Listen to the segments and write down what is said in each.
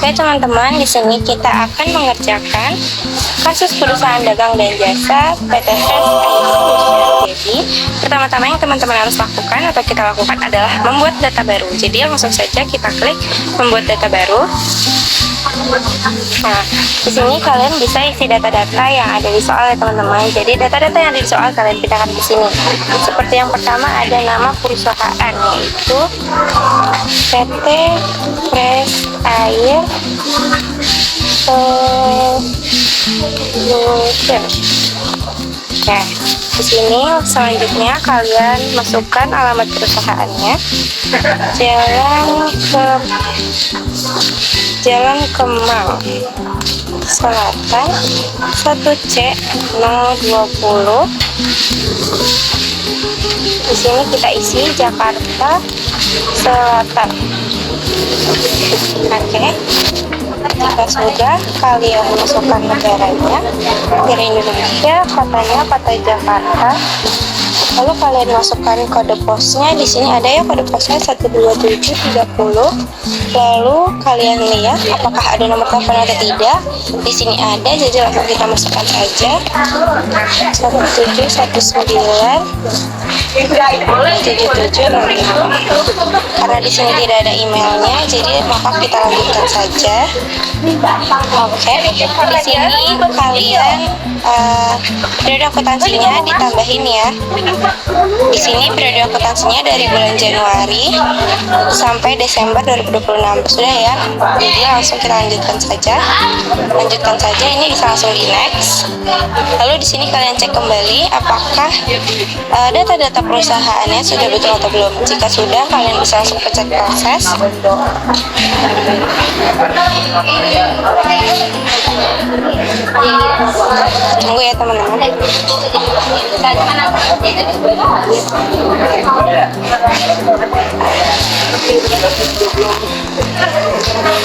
Oke teman-teman, di sini kita akan mengerjakan kasus perusahaan dagang dan jasa PT Fresh Air. Jadi, pertama-tama yang teman-teman harus lakukan atau kita lakukan adalah membuat data baru. Jadi, langsung saja kita klik membuat data baru. Nah, di sini kalian bisa isi data-data yang ada di soal ya teman-teman. Jadi, data-data yang ada di soal kalian pindahkan di sini. Seperti yang pertama ada nama perusahaan, yaitu PT Fresh Air Solution. Oke, di sini selanjutnya kalian masukkan alamat perusahaannya. Jalan Kemang Selatan 1C 020. Di sini kita isi Jakarta Selatan. Oke. Jika sudah, kalian masukkan negaranya, negara Indonesia, kotanya kota Jakarta. Lalu kalian masukkan kode posnya. Di sini ada ya kode posnya 12730. Lalu kalian lihat apakah ada nomor telepon atau tidak. Di sini ada, jadi langsung kita masukkan saja 1719 7705. Karena di sini tidak ada emailnya, jadi maka kita lanjutkan saja. Oke, di sini kalian periode akuntansinya ditambahin ya. Di sini periode akuntansinya dari bulan Januari sampai Desember 2026. Sudah ya. Jadi langsung kita lanjutkan saja. Ini bisa langsung di next. Lalu di sini kalian cek kembali apakah data-data perusahaannya sudah betul atau belum. Jika sudah, kalian bisa langsung pencet proses. Tunggu ya teman-teman.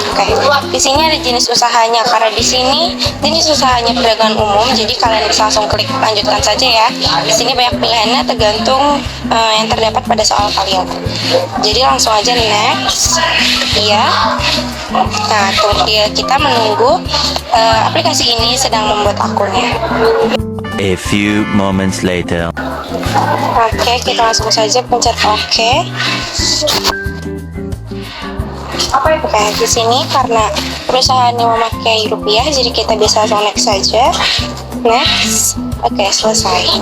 Oke, di sini ada jenis usahanya. Karena di sini jenis usahanya perdagangan umum, jadi kalian bisa langsung klik lanjutkan saja ya. Di sini banyak pilihannya tergantung yang terdapat pada soal kalian. Jadi langsung aja next. Iya. Nah, kita menunggu aplikasi ini sedang membuat akunnya. A few moments later. Oke, kita langsung saja pencet OK. Oke, di sini karena perusahaannya memakai rupiah, jadi kita bisa langsung next saja. Next. Oke, selesai.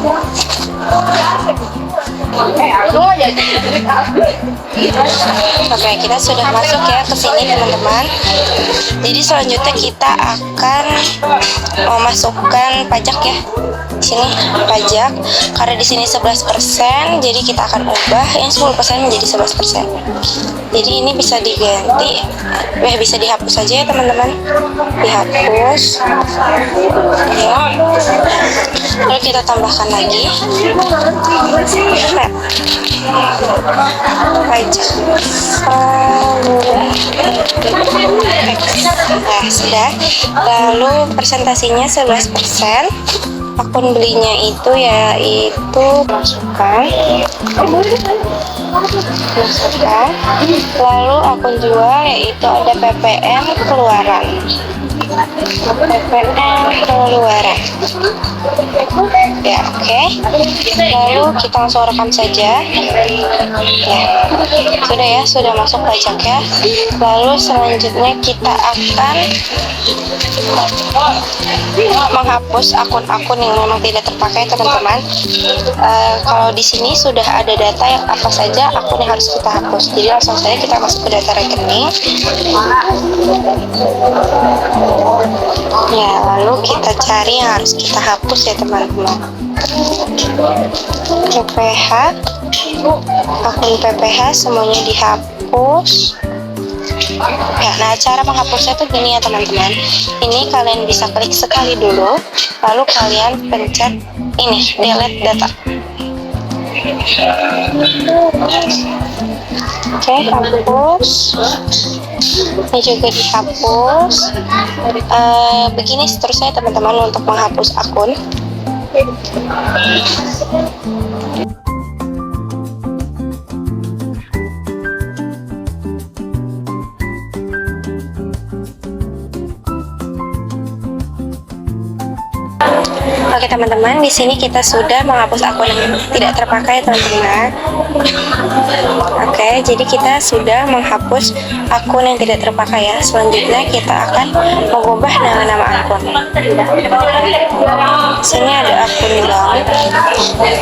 Oke, kita sudah masuk ya ke sini teman-teman. Jadi selanjutnya kita akan memasukkan pajak ya. Di sini pajak, karena di sini 11%, jadi kita akan ubah yang 10% menjadi 11%. Jadi ini bisa diganti, bisa dihapus saja ya teman-teman. Dihapus. Ya. Lalu kita tambahkan lagi. Pajak. Nah, sudah. Lalu persentasinya 11%. Akun belinya itu yaitu masukkan, lalu akun jual yaitu ada PPN keluaran. Ya, oke. Lalu kita langsung rekam saja. Ya, sudah ya, sudah masuk pajak ya. Lalu selanjutnya kita akan menghapus akun-akun yang memang tidak terpakai teman-teman. Kalau di sini sudah ada data yang apa saja akun yang harus kita hapus. Jadi langsung saja kita masuk ke data rekening. Ya, lalu kita cari yang harus kita hapus ya teman-teman. PPH, akun PPH semuanya dihapus. Ya, nah cara menghapusnya tuh gini ya teman-teman. Ini kalian bisa klik sekali dulu, lalu kalian pencet ini delete data. Oke, hapus. Ini juga dihapus. Begini seterusnya teman-teman untuk menghapus akun. Oke teman-teman, di sini kita sudah menghapus akun yang tidak terpakai teman-teman. Oke, jadi kita sudah menghapus akun yang tidak terpakai ya. Selanjutnya kita akan mengubah nama akun. Sini ada akun bank.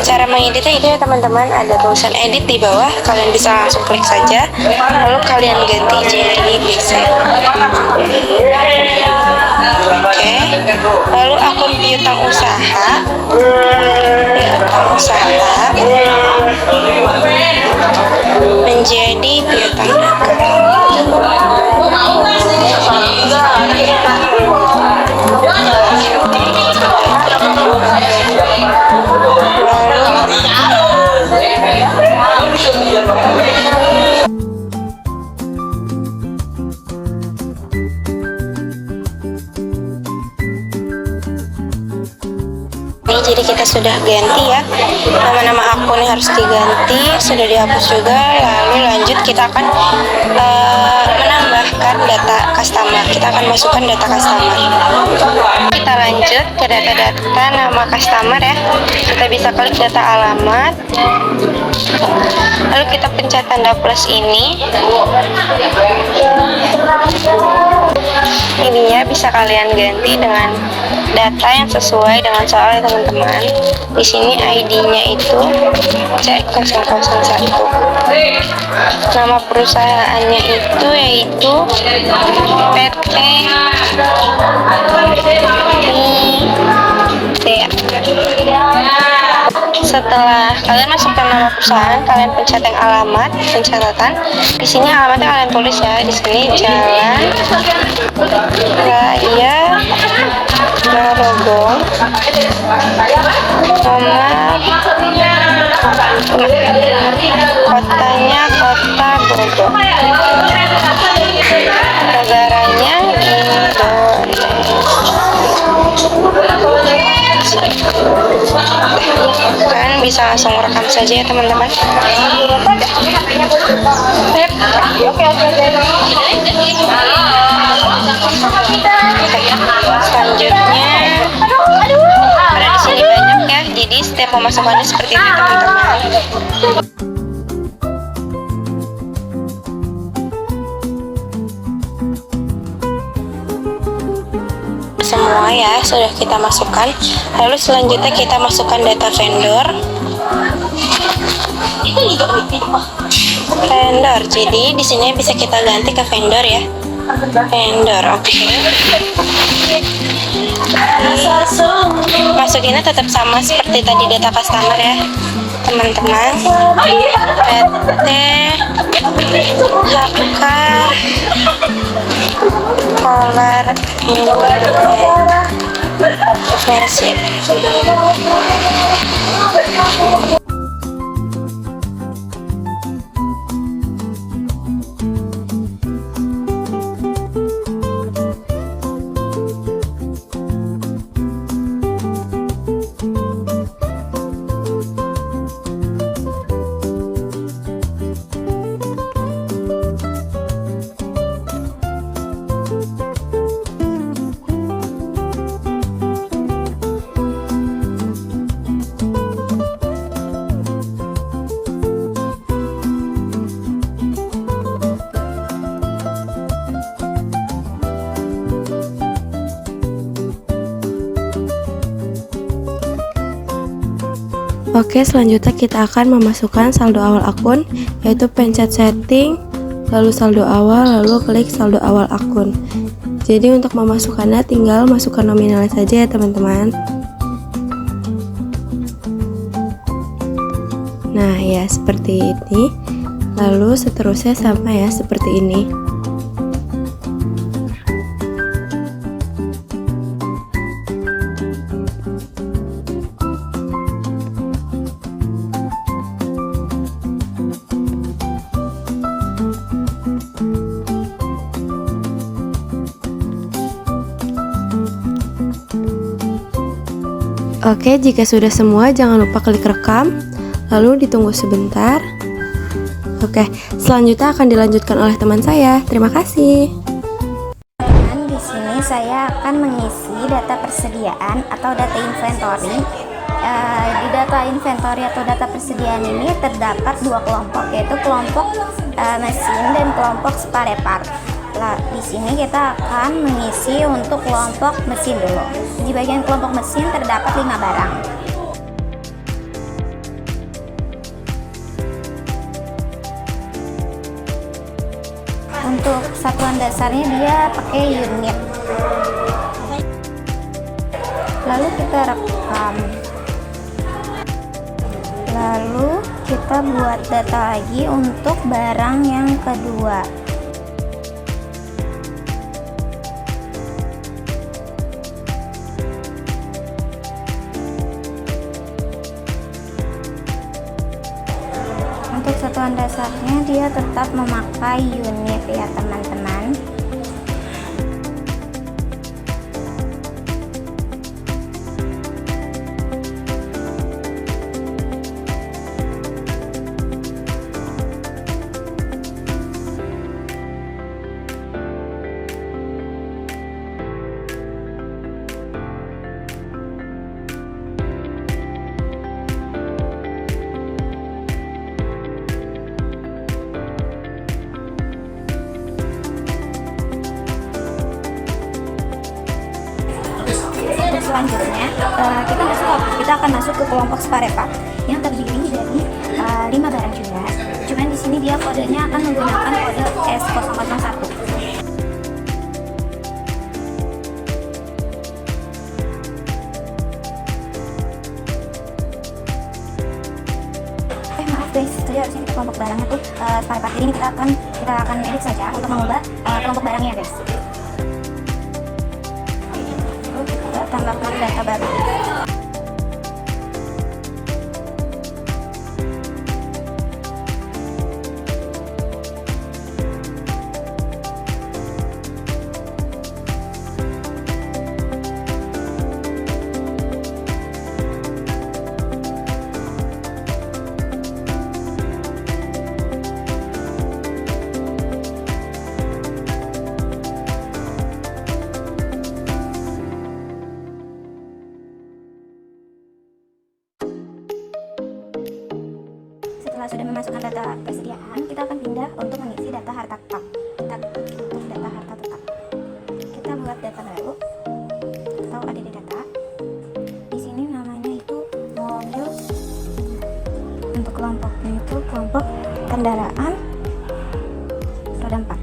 Cara mengeditnya itu ya teman-teman, ada tulisan edit di bawah. Kalian bisa langsung klik saja, lalu kalian ganti jadi BC. Oke, lalu akun piutang usaha menjadi piutang jadi kita sudah ganti ya, nama-nama akun yang harus diganti sudah dihapus juga. Lalu lanjut kita akan menambahkan data customer. Kita akan masukkan data customer. Kita lanjut ke data-data nama customer ya. Kita bisa klik data alamat, lalu kita pencet tanda plus ini. Ininya bisa kalian ganti dengan data yang sesuai dengan soal teman-teman. Di sini ID-nya itu C001. Nama perusahaannya itu yaitu PT Setelah kalian masukkan nama perusahaan, kalian pencet yang alamat pencatatan. Di sini alamatnya kalian tulis ya. Di sini Jalan Raya Narogong, nomor kotanya Kota Bogor, negaranya Indonesia. Kalian bisa langsung rekam saja ya teman-teman. Selanjutnya ada di sini banyak ya, jadi setiap pemasukannya seperti ini teman-teman. Semua ya sudah kita masukkan. Lalu selanjutnya kita masukkan data vendor. Jadi di sini bisa kita ganti ke vendor ya. Vendor, oke. Masukinnya tetap sama seperti tadi data customer ya, teman-teman. PT HK Kolar Indonesia. Oke, selanjutnya kita akan memasukkan saldo awal akun, yaitu pencet setting, lalu saldo awal, lalu klik saldo awal akun. Jadi untuk memasukkannya tinggal masukkan nominalnya saja ya teman-teman. Nah ya seperti ini. Lalu seterusnya sama ya seperti ini. Oke, jika sudah semua jangan lupa klik rekam, lalu ditunggu sebentar. Oke, selanjutnya akan dilanjutkan oleh teman saya. Terima kasih. Di sini saya akan mengisi data persediaan atau data inventory. Di data inventory atau data persediaan ini terdapat dua kelompok, yaitu kelompok mesin dan kelompok spare part. Di sini kita akan mengisi untuk kelompok mesin dulu. Di bagian kelompok mesin terdapat 5 barang. Untuk satuan dasarnya dia pakai unit. Lalu kita rekam. Lalu kita buat data lagi untuk barang yang kedua. Untuk satuan dasarnya dia tetap memakai unit ya teman-teman. Selanjutnya kita akan masuk ke kelompok spare part yang terdiri dari 5 barang juga. Cuman di sini dia kodenya akan menggunakan kode S001. Maaf guys, jadi harusnya kita kelompok barangnya tuh spare part. Jadi ini kita akan edit saja untuk mengubah kelompok barangnya guys. Tambahkan data baru. Setelah sudah memasukkan data persediaan, kita akan pindah untuk mengisi data harta tetap. Untuk data harta tetap, kita buat data baru atau ada di data. Di sini namanya itu mobil. Untuk kelompoknya itu kelompok kendaraan roda 4.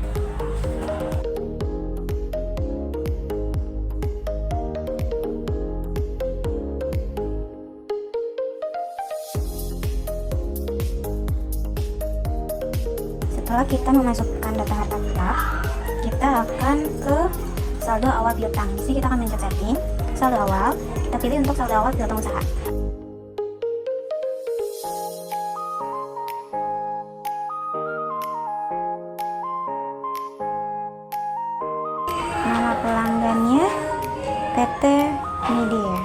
Setelah kita memasukkan data harta tetap, kita akan ke saldo awal piutang. Di sini kita akan mencet setting, saldo awal. Kita pilih untuk saldo awal piutang usaha. Nama pelanggannya PT Media.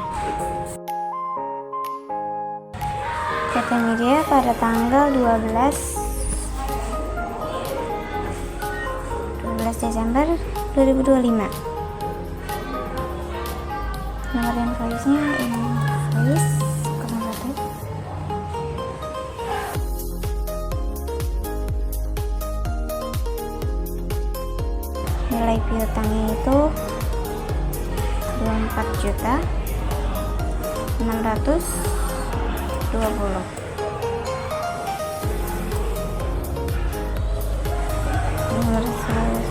PT Media pada tanggal 12 Desember 2025. Nomor invoice-nya invoice 01. Nilai piutangnya itu 24.620.000. Nomor 100.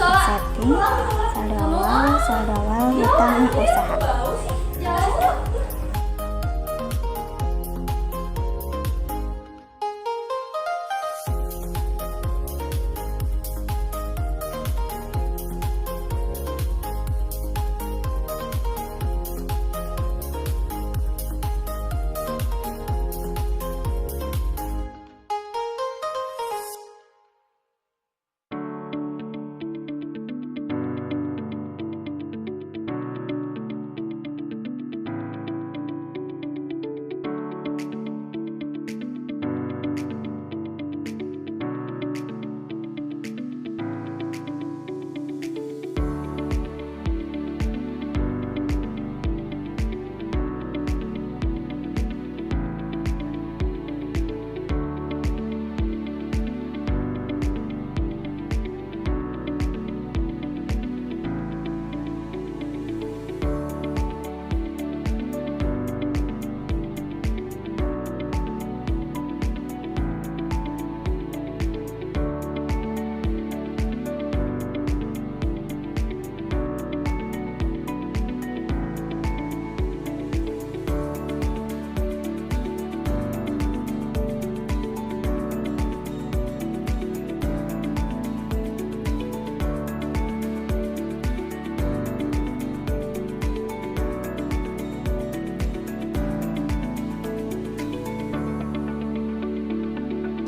setting, saldo awal hutang usaha.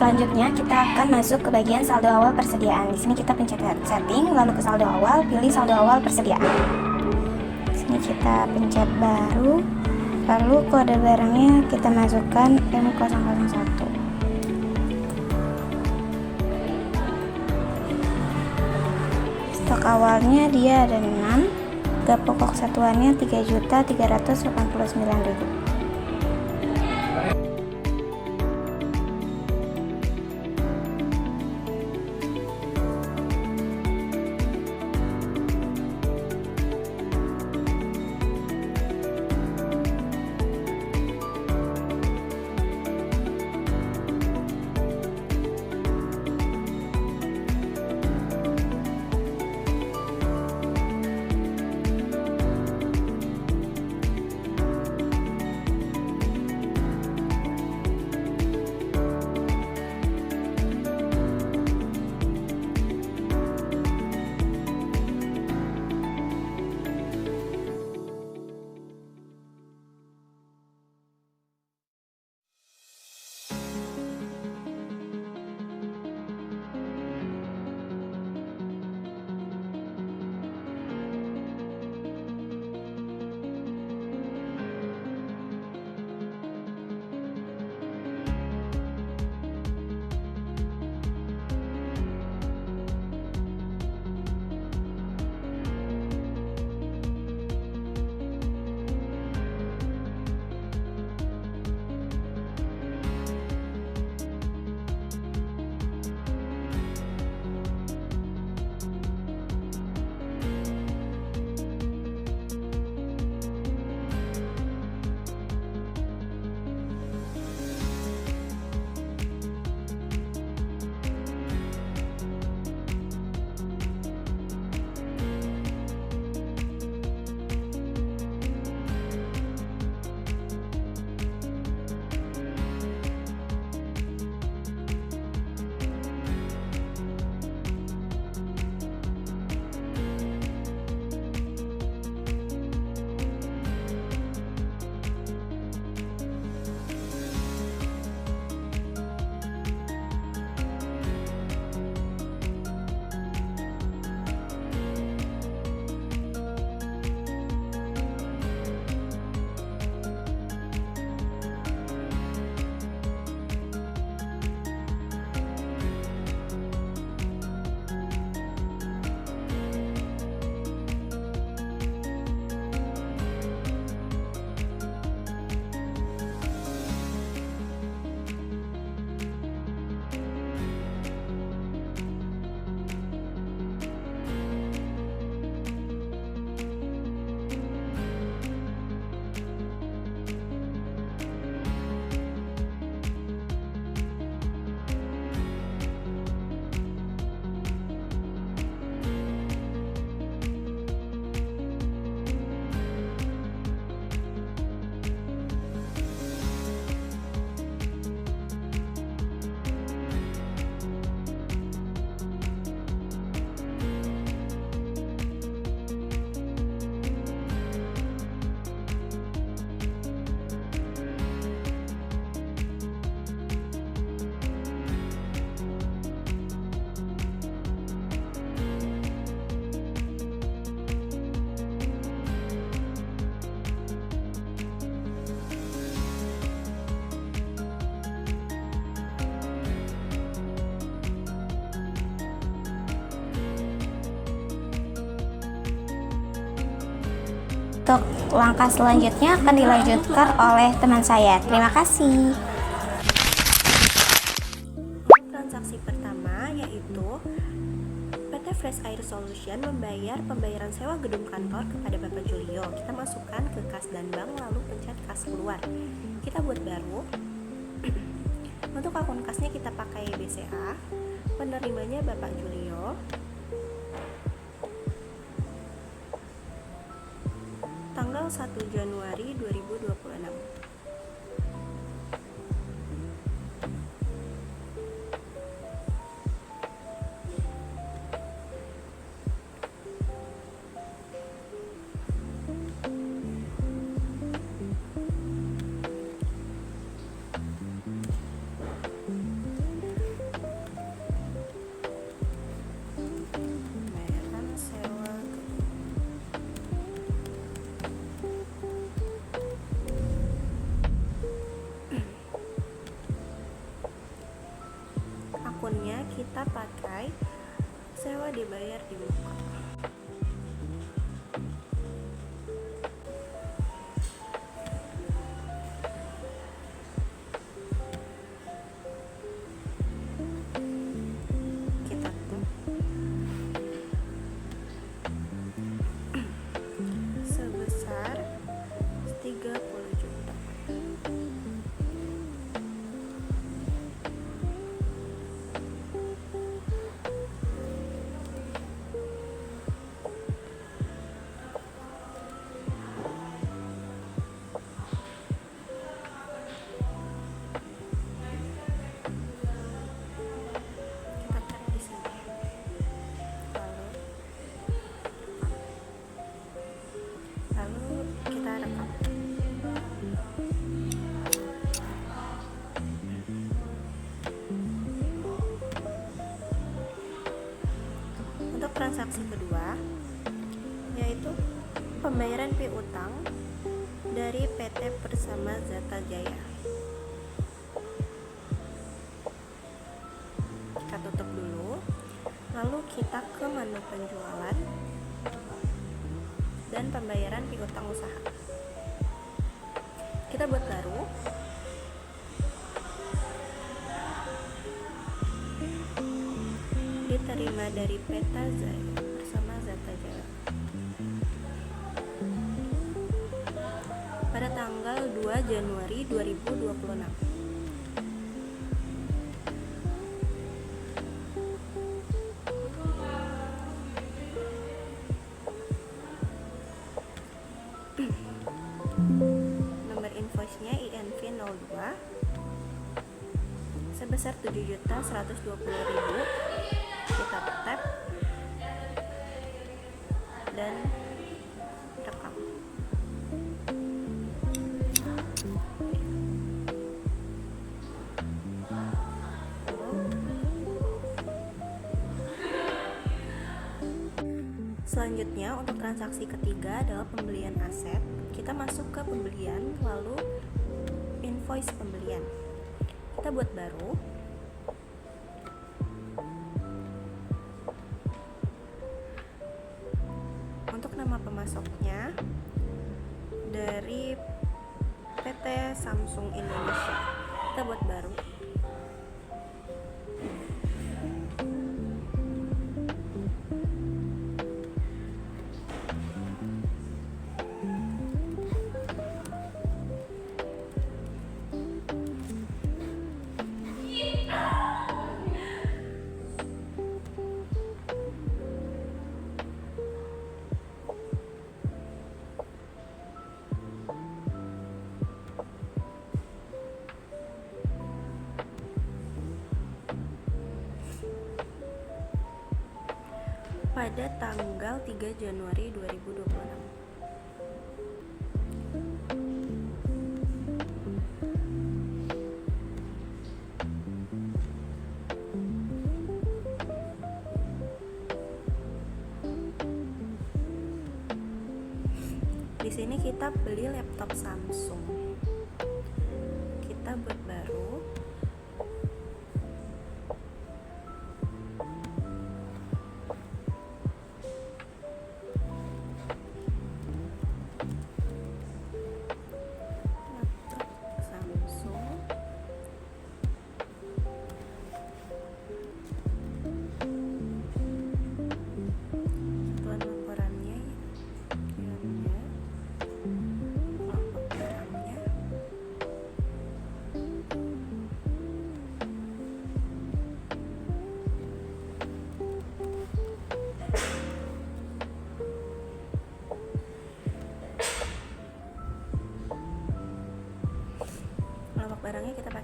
Selanjutnya kita akan masuk ke bagian saldo awal persediaan. Di sini kita pencet setting, lalu ke saldo awal, pilih saldo awal persediaan. Di sini kita pencet baru, lalu kode barangnya kita masukkan M001. Stok awalnya dia ada 6, ke pokok satuannya 3.389.000. untuk langkah selanjutnya akan dilanjutkan oleh teman saya. Terima kasih. Transaksi pertama yaitu PT Fresh Air Solution membayar pembayaran sewa gedung kantor kepada Bapak Julio. Kita masukkan ke kas dan bank lalu pencet kas keluar. Kita buat baru. Untuk akun kasnya kita pakai BCA. Penerimanya Bapak Julio. Tanggal 1 Januari 2026. Bayaran sewa akunnya kita pakai sewa dibayar di muka. Kita tuh sebesar 30 juta. Kita tarik di sini. Lalu kita rekam. Untuk transaksi kedua yaitu pembayaran piutang dari PT Persama Zata Jaya. Kita tutup dulu, lalu kita ke menu penjualan dan pembayaran piutang usaha. Kita buat baru. Diterima dari PT Persama Zata Jaya pada tanggal 2 Januari 2026. Nomor invoice-nya INV02 sebesar 7.120.000. Kita tap dan rekam. Selanjutnya untuk transaksi ketiga adalah pembelian aset. Kita masuk ke pembelian lalu invoice pembelian. Kita buat baru. Untuk nama pemasoknya dari PT Samsung Indonesia. Kita buat baru. Pada tanggal 3 Januari 2026. Di sini kita beli laptop Samsung. Kita buat baru.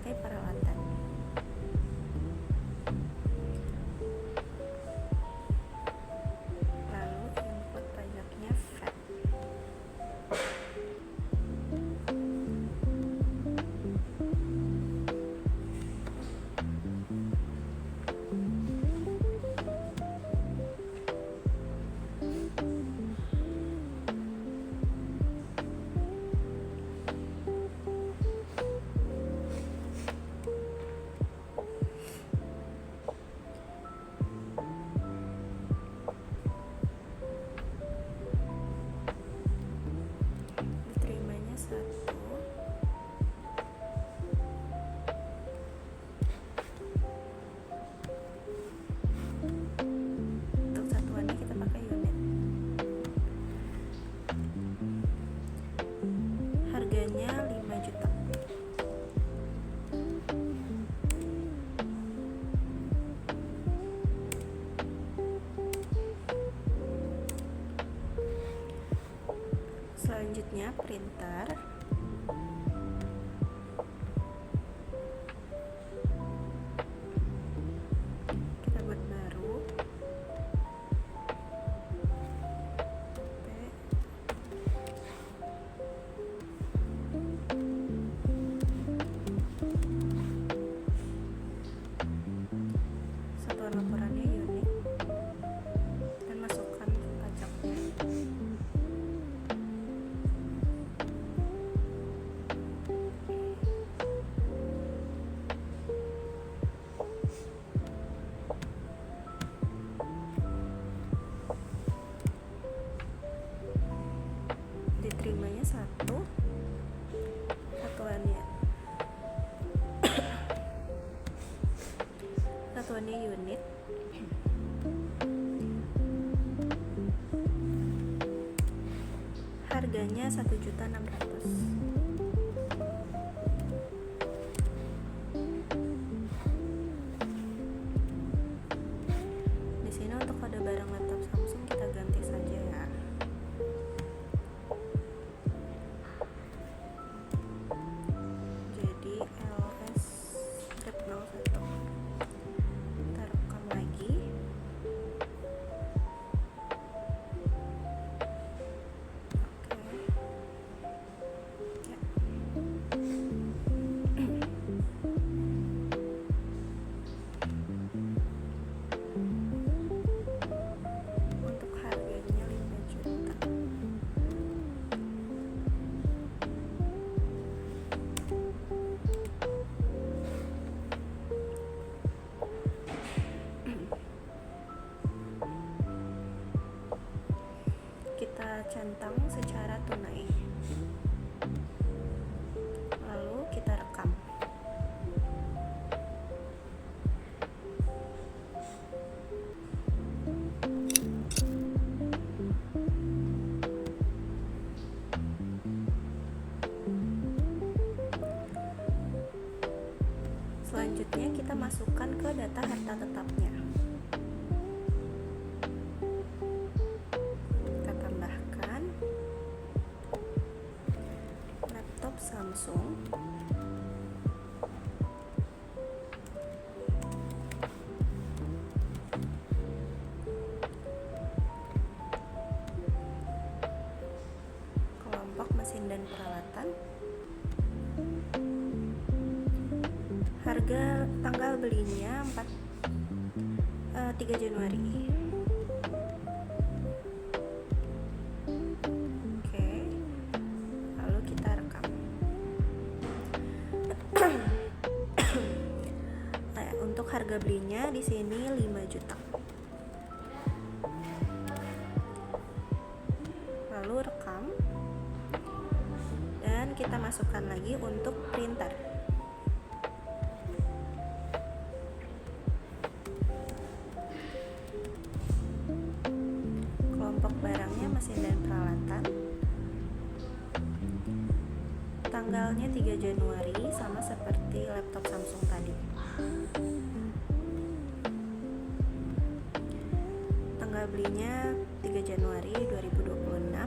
berbagai peralatan. Lalu input pajaknya VAT. Diterimanya 1. Untuk satuannya kita pakai unit. Harganya 5 juta. Selanjutnya printer. Kita buat baru. P. Satuan laporannya unit dan masukkan pajaknya. Diterimanya 1. Satuannya unit. Harganya 1.600.000. Di sini untuk kode barang laptop Samsung kita ganti saja ya. Jadi LS-01. Kita rekam lagi. Oke. Ya. Untuk harganya 5 juta. Kita centang secara tunai. Lalu kita rekam. Selanjutnya kita masukkan ke data harta tetapnya. Kita tambahkan laptop Samsung. Kelompok mesin dan peralatan. Harga tanggal belinya 3 Januari. Oke. Lalu kita rekam. Untuk harga belinya di sini 5 juta. Lalu rekam. Dan kita masukkan lagi untuk printer. Kelompok barangnya mesin dan peralatan. Tanggalnya 3 Januari sama seperti laptop Samsung tadi. Tanggal belinya 3 Januari 2026.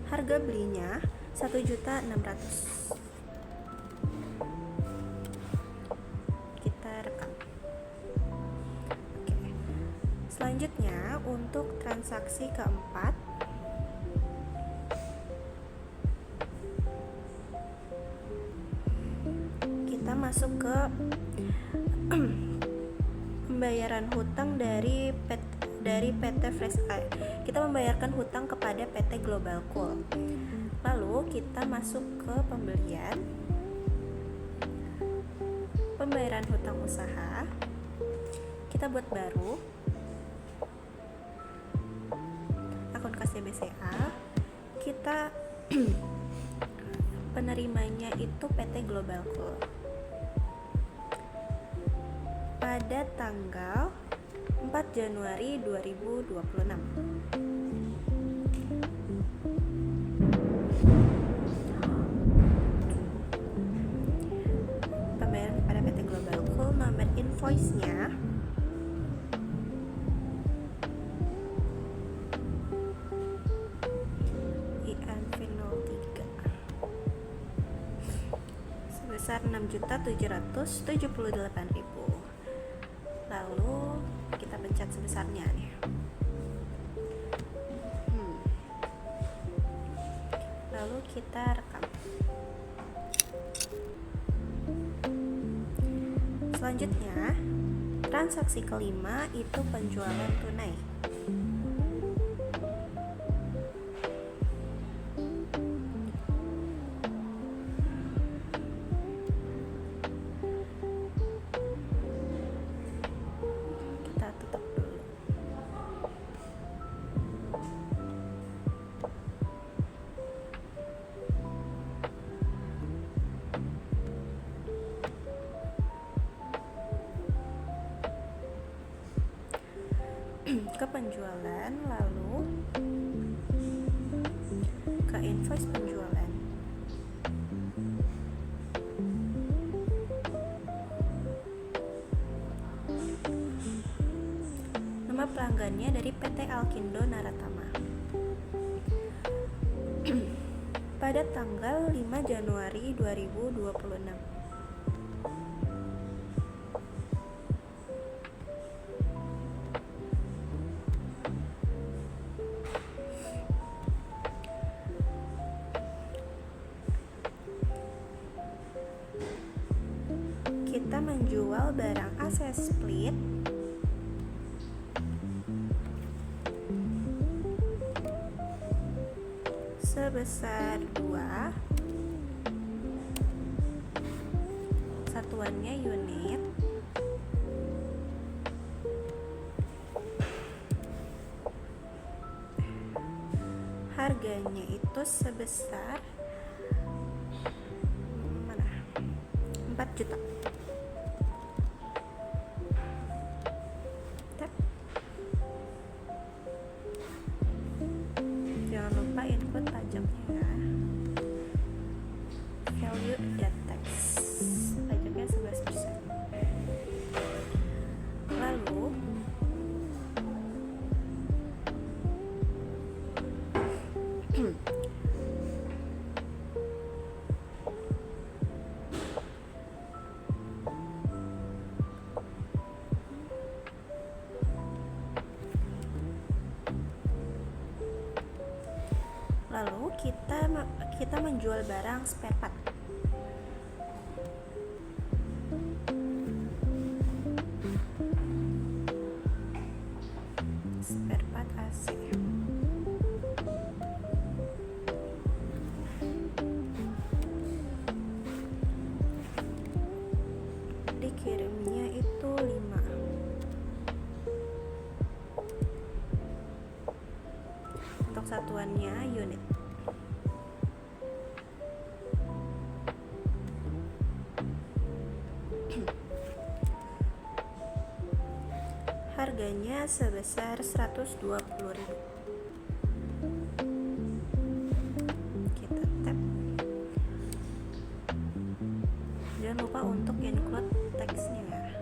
Harga belinya 1.600.000. transaksi keempat, kita masuk ke pembayaran hutang dari PT Fresh Eye. Kita membayarkan hutang kepada PT Global Cool. Lalu kita masuk ke pembayaran hutang usaha. Kita buat baru akun kas BCA. Kita penerimanya itu PT Global Cool pada tanggal 4 Januari 2026. Pembayaran kepada PT Global Cool, nomor invoice-nya INV03 sebesar 6.778.000. Lalu kita pencet sebesarnya nih. Lalu kita rekam. Selanjutnya, transaksi kelima itu penjualan tunai. Kita tutup dulu. Ke penjualan, lalu ke invoice penjualan. Nama pelanggannya dari PT Alkindo Naratama. Pada tanggal 5 Januari 2026. Kita menjual barang AC split sebesar 2, satuannya unit, harganya itu sebesar 4 juta. Jangan lupa input pajaknya ya. Value added tax, pajaknya 11%. Lalu kita menjual barang spare part. Spare part AC. Dikirimnya itu 5. Untuk satuannya unit. Harganya sebesar 120.000. Kita tap. Jangan lupa untuk include teksnya ya.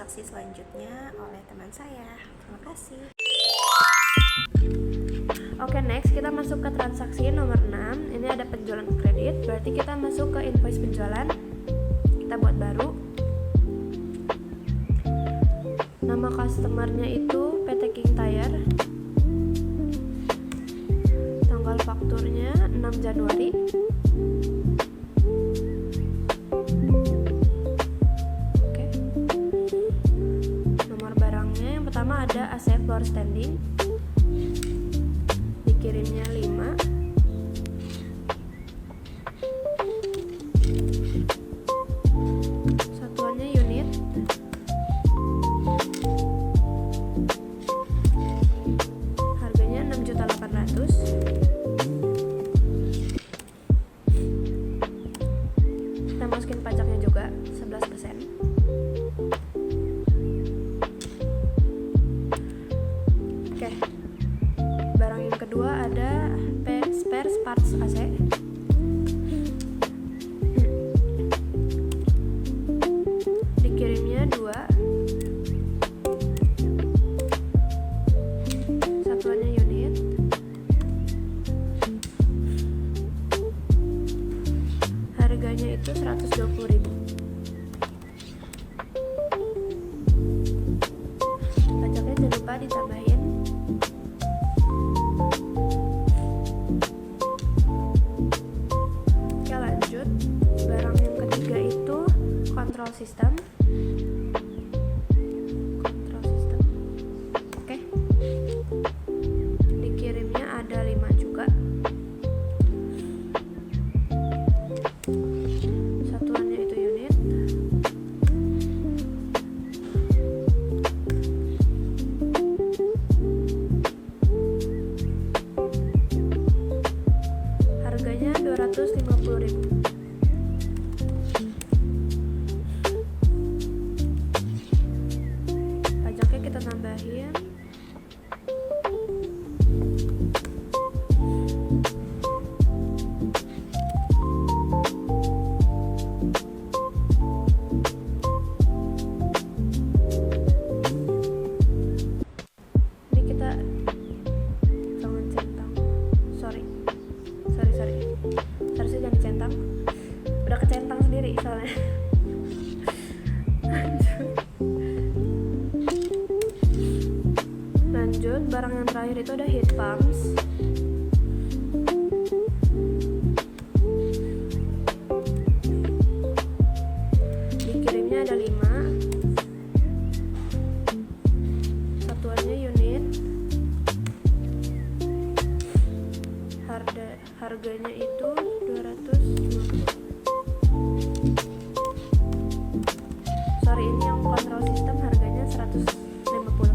transaksi selanjutnya oleh teman saya. Terima kasih. Oke, next kita masuk ke transaksi nomor 6. Ini ada penjualan kredit, berarti kita masuk ke invoice penjualan. Kita buat baru. Nama customernya itu PT King Tire. Tanggal fakturnya 6 Januari. Oke. Nomor barangnya yang pertama ada AC floor standing. Dikirimnya 5. Satuannya unit. Harganya 6.800.000. Kita masukin pajaknya juga 11%. Oke. Barang yang kedua ada spare parts AC. Dikirimnya 2. Satuannya unit. Harganya itu 120.000. Pajaknya jangan lupa ditambahin. Oke, lanjut. Barang yang ketiga itu control system. Control system. Oke. Dikirimnya ada 5 juga. Satuannya itu unit. Harganya 250.000. Pajaknya kita tambahin. Ini kita jangan centang. Sorry. Harusnya jangan dicentang. Udah kecentang sendiri soalnya. Lanjut, barang yang terakhir itu ada heat pumps. Dikirimnya ada 5. Satuannya unit. Harganya itu 250. Sorry, ini yang control system harganya 150.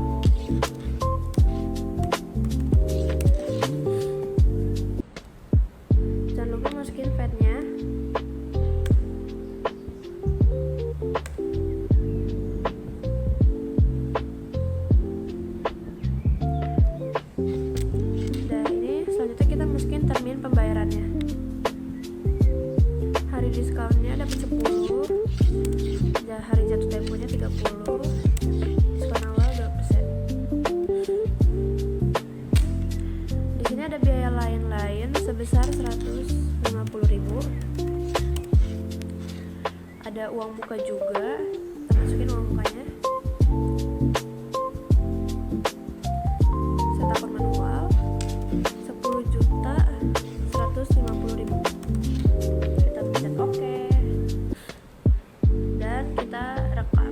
Jangan lupa masukin VAT-nya. Dan ini selanjutnya kita masukin termin pembayarannya. Hari diskonnya dapat 10. Hari jatuh temponya 30. Diskon awal 2%. Di sini ada biaya lain-lain sebesar 150.000. Ada uang muka juga. Kita masukin uang mukanya. Set akun manual 10.150.000. Kita pencet oke. Dan kita rekam.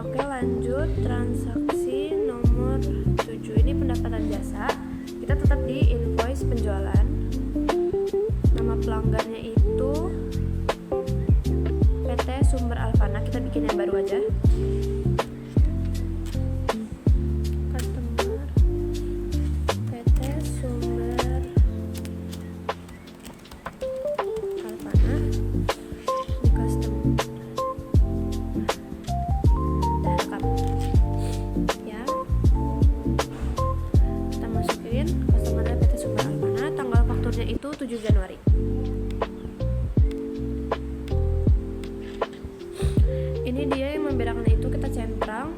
Oke, lanjut transaksi nomor 7. Ini pendapatan jasa. Kita tetap di invoice penjualan. Nama pelanggannya itu PT Sumber Alfana. Kita bikin yang baru aja. Customer PT Sumber Alfana. Ini custom. Udah rekam. Ya. Kita masukin customer PT Sumber Alfana. tanggalnya itu 7 Januari. Ini dia yang membedakan itu, kita centang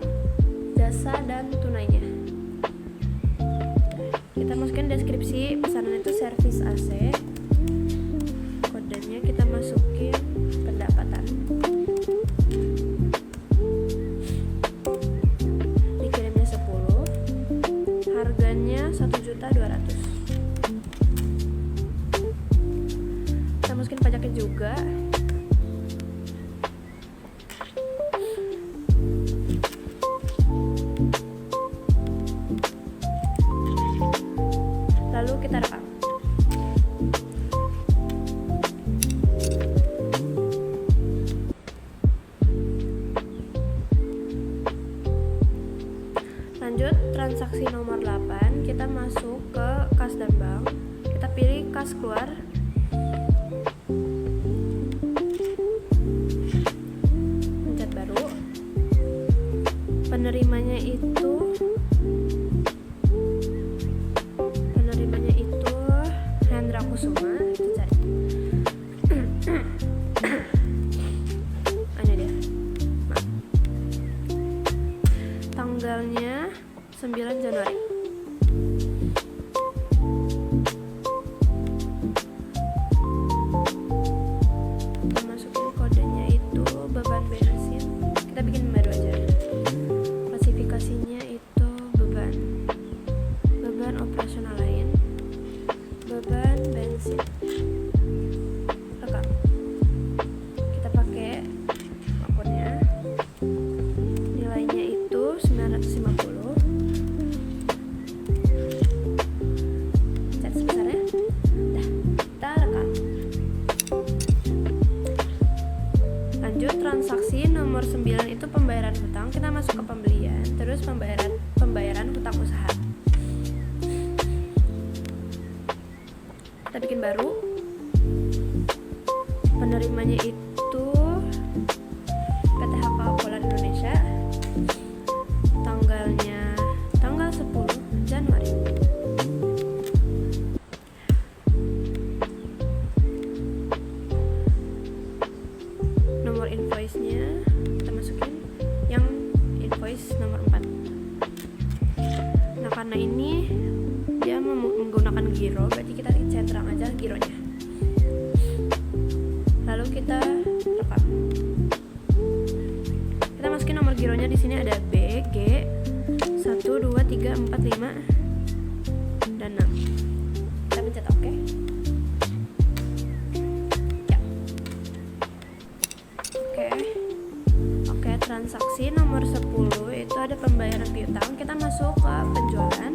jasa dan tunainya. Kita masukin deskripsi pesanan itu servis AC, kodenya kita masukin pendapatan, dikirimnya 10, harganya 1.200.000. Kita masukin pajaknya juga. Lalu kita rekam. Lanjut, transaksi nomor 8, kita masuk ke kas dan bank. Kita pilih kas keluar. Pencet baru. Penerimanya itu Hendra Kusuma, kita cari. Ini dia. Nah. Tanggalnya 9 Januari. Kita masukin kodenya itu beban bensin. Kita bikin baru aja. Klasifikasinya itu beban operasional lain, beban bensin. Rekam. Kita pakai akunnya. Nilainya itu 950. Cat sebesarnya. Dah, kita rekam. Lanjut, transaksi nomor 9 itu pembayaran hutang. Kita masuk ke pembelian, terus pembayaran hutang usaha. Kita bikin baru. Penerimanya itu PT HK Polar Indonesia. Tanggalnya tanggal 10 Januari. Nomor invoice-nya kita masukin yang invoice nomor 4. Nah, karena ini dia menggunakan giro, berarti kita centang aja gironya. Lalu kita rekam. Kita masukin nomor gironya, di sini ada B, G, 1, 2, 3, 4, 5, dan 6. Kita pencet OK. Ya. Oke, transaksi nomor 10 itu ada pembayaran piutang. Kita masuk ke penjualan,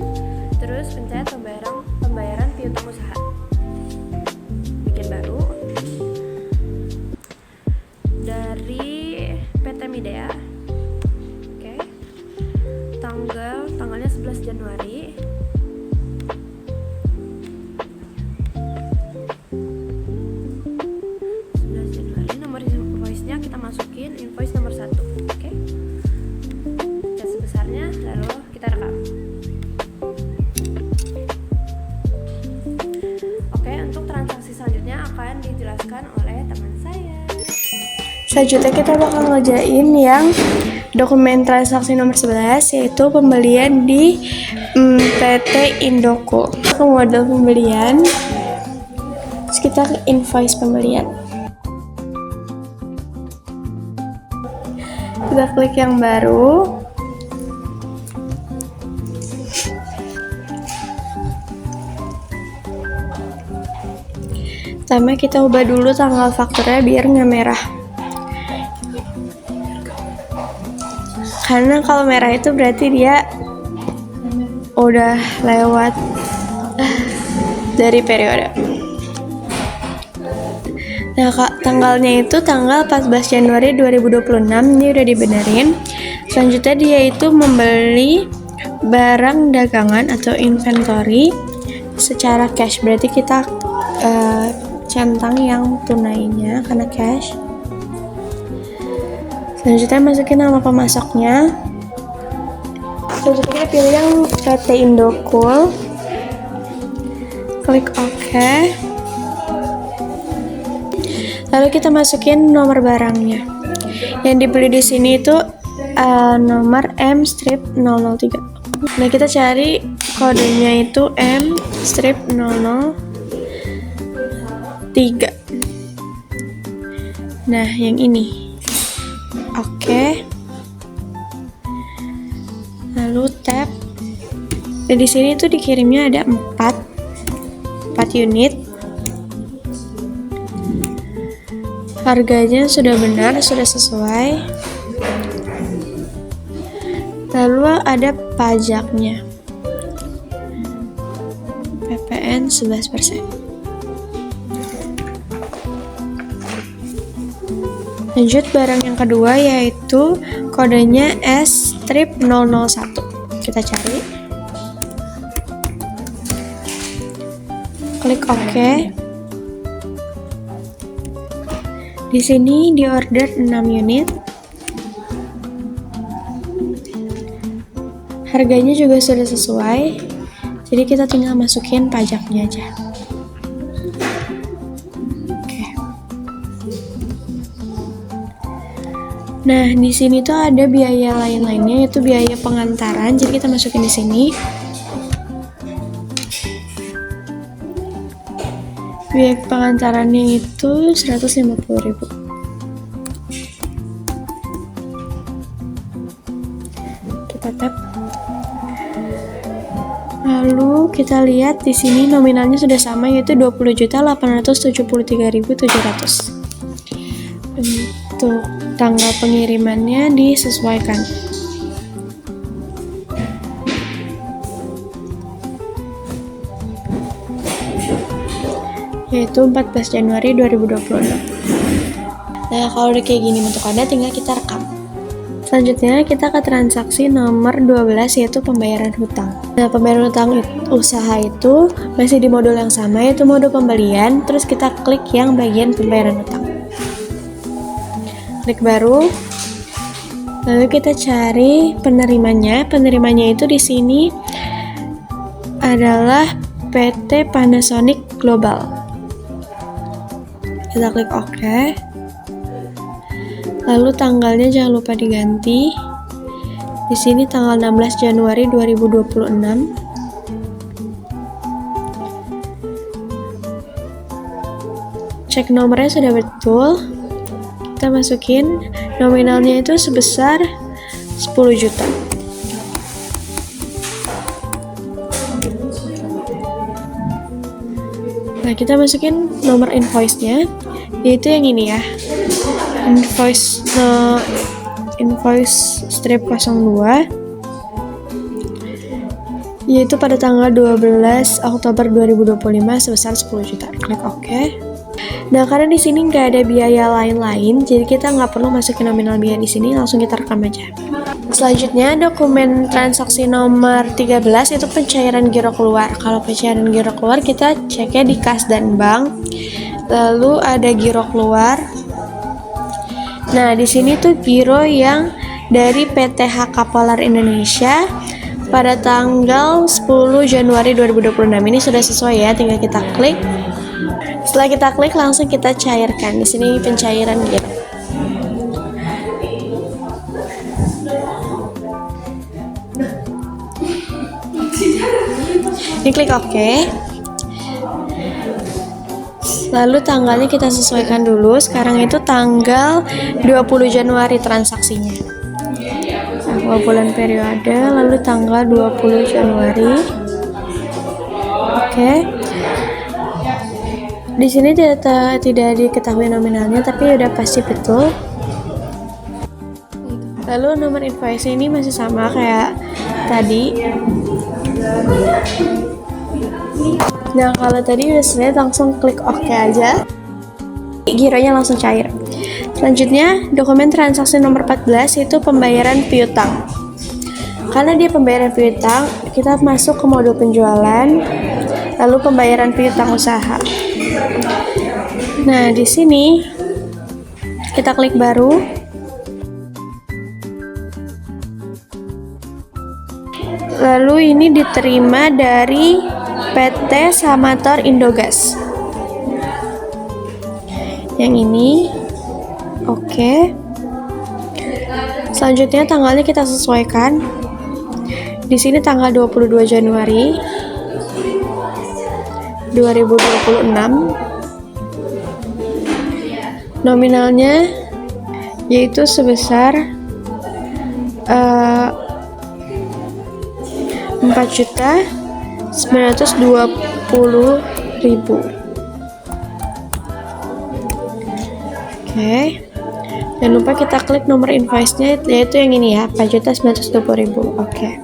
terus pencet pembayaran piutang usaha. Bikin baru. Dari PT Midea. Oke. Tanggalnya 11 Januari. Nomor invoice-nya kita masukin invoice nomor 1. Oke. Cat sebesarnya, lalu kita rekam. Oke, untuk transaksi selanjutnya akan dijelaskan oleh teman saya. Selanjutnya kita bakal ngerjain yang dokumen transaksi nomor 11, yaitu pembelian di PT Indoco. Ke model pembelian, terus kita ke invoice pembelian. Kita klik yang baru. Pertama kita ubah dulu tanggal fakturnya biar nggak merah. Karena kalau merah itu berarti dia udah lewat dari periode. Nah, tanggalnya itu tanggal 14 Januari 2026, ini udah dibenerin. Selanjutnya dia itu membeli barang dagangan atau inventory secara cash, berarti kita centang yang tunainya karena cash. Selanjutnya masukin nama pemasoknya. Selanjutnya kita pilih yang PT Indocool. klik OK. Lalu kita masukin nomor barangnya. Yang dibeli di sini itu nomor M-003. Nah, kita cari kodenya itu M-003. Nah, yang ini. Oke. Lalu tap. Dan di sini tuh dikirimnya ada 4 unit. Harganya sudah benar, sudah sesuai. Lalu ada pajaknya. PPN 11%. Lanjut barang yang kedua yaitu kodenya S-001. Kita cari. Klik OK. Di sini diorder 6 unit. Harganya juga sudah sesuai. Jadi kita tinggal masukin pajaknya aja. Oke. Nah, di sini tuh ada biaya lain-lainnya yaitu biaya pengantaran. Jadi kita masukin di sini. Biaya pengantarannya itu 150.000. Kita tap. Lalu kita lihat di sini nominalnya sudah sama yaitu 20.873.700. Untuk tanggal pengirimannya disesuaikan. Yaitu 14 Januari 2026. Nah, kalau udah kayak gini bentukannya tinggal kita rekam. Selanjutnya kita ke transaksi nomor 12 yaitu pembayaran hutang. Nah, pembayaran hutang usaha itu masih di modul yang sama yaitu modul pembelian, terus kita klik yang bagian pembayaran hutang. Klik baru. Lalu kita cari penerimanya. Penerimanya itu di sini adalah PT Panasonic Global. Kita klik OK. Lalu tanggalnya jangan lupa diganti. Di sini tanggal 16 Januari 2026. Cek nomornya sudah betul. Kita masukin nominalnya itu sebesar 10 juta. Nah, kita masukin nomor invoice-nya, yaitu yang ini ya. Invoice strip 02, yaitu pada tanggal 12 Oktober 2025 sebesar 10 juta. Klik OK. Nah, karena di sini nggak ada biaya lain-lain, jadi kita nggak perlu masukin nominal biaya di sini, langsung kita rekam aja. Selanjutnya dokumen transaksi nomor 13 itu pencairan giro keluar. Kalau pencairan giro keluar kita ceknya di kas dan bank. Lalu ada giro keluar. Nah, di sini tuh giro yang dari PT HK Polar Indonesia pada tanggal 10 Januari 2026. Ini sudah sesuai ya, tinggal kita klik. Setelah kita klik langsung kita cairkan. Di sini pencairan giro. Ini klik OK. Lalu tanggalnya kita sesuaikan dulu. Sekarang itu tanggal 20 Januari transaksinya. Nah, bulan periode, lalu tanggal 20 Januari. Oke. Di sini tidak diketahui nominalnya, tapi udah pasti betul. Lalu nomor invoice ini masih sama kayak tadi. Nah, kalau tadi udah selesai langsung klik OK aja. Gironya langsung cair. Selanjutnya, dokumen transaksi nomor 14 itu pembayaran piutang. Karena dia pembayaran piutang, kita masuk ke modul penjualan, lalu pembayaran piutang usaha. Nah, di sini kita klik baru. Lalu ini diterima dari PT Samator Indogas. Yang ini, oke. Selanjutnya tanggalnya kita sesuaikan. Di sini tanggal 22 Januari 2026. Nominalnya yaitu sebesar 4.920.000. Oke. Jangan lupa kita klik nomor invoice-nya, yaitu yang ini ya, 4.920.000. Oke.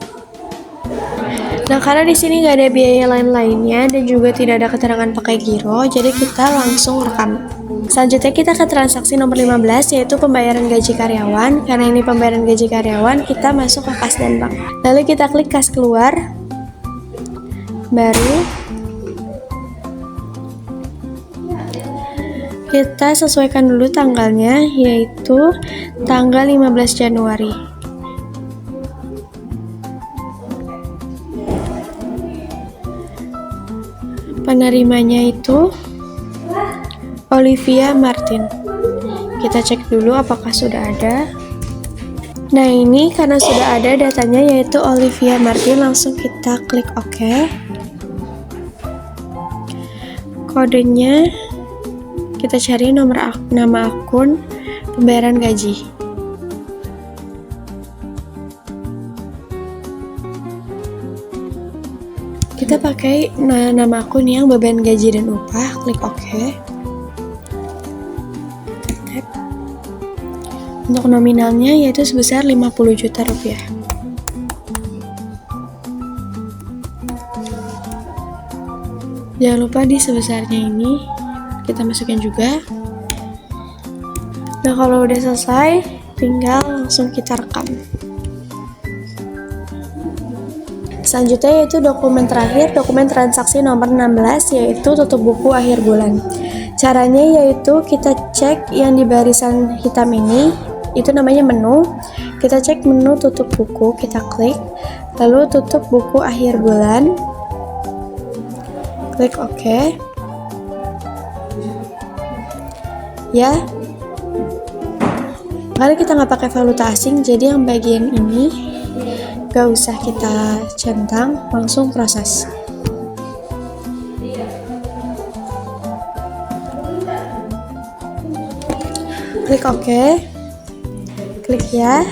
Nah, karena di sini nggak ada biaya lain-lainnya dan juga tidak ada keterangan pakai giro, jadi kita langsung rekam. Selanjutnya kita ke transaksi nomor 15, yaitu pembayaran gaji karyawan. Karena ini pembayaran gaji karyawan, kita masuk ke kas dan bank. Lalu kita klik kas keluar, baru kita sesuaikan dulu tanggalnya, yaitu tanggal 15 Januari. Penerimanya itu Olivia Martin. Kita cek dulu apakah sudah ada. Nah, ini karena sudah ada datanya yaitu Olivia Martin, langsung kita klik OK. Kodenya kita cari nama akun pembayaran gaji. Kita pakai nama akun yang beban gaji dan upah, klik OK. Tap. Untuk nominalnya yaitu sebesar 50 juta rupiah. Jangan lupa di sebesarnya ini kita masukkan juga. Nah, kalau udah selesai, tinggal langsung kita rekam. Selanjutnya yaitu dokumen terakhir, dokumen transaksi nomor 16, yaitu tutup buku akhir bulan. Caranya yaitu kita cek yang di barisan hitam ini, itu namanya menu. Kita cek menu tutup buku, kita klik, lalu tutup buku akhir bulan, klik OK. Ya, karena kita nggak pakai valuta asing, jadi yang bagian ini gak usah kita centang, langsung proses. Klik OK, klik ya.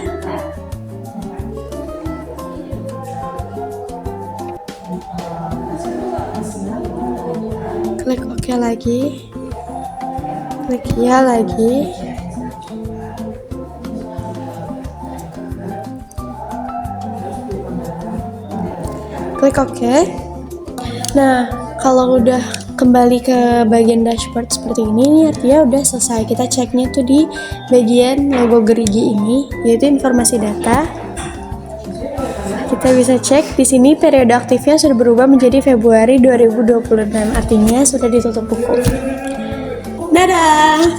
Klik OK lagi. Klik ya lagi. Klik OK. Nah, kalau udah kembali ke bagian dashboard seperti ini artinya udah selesai. Kita ceknya tuh di bagian logo gerigi ini, yaitu informasi data. Kita bisa cek di sini periode aktifnya sudah berubah menjadi Februari 2026, artinya sudah ditutup buku. Dadah!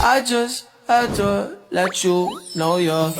I just had to let you know you're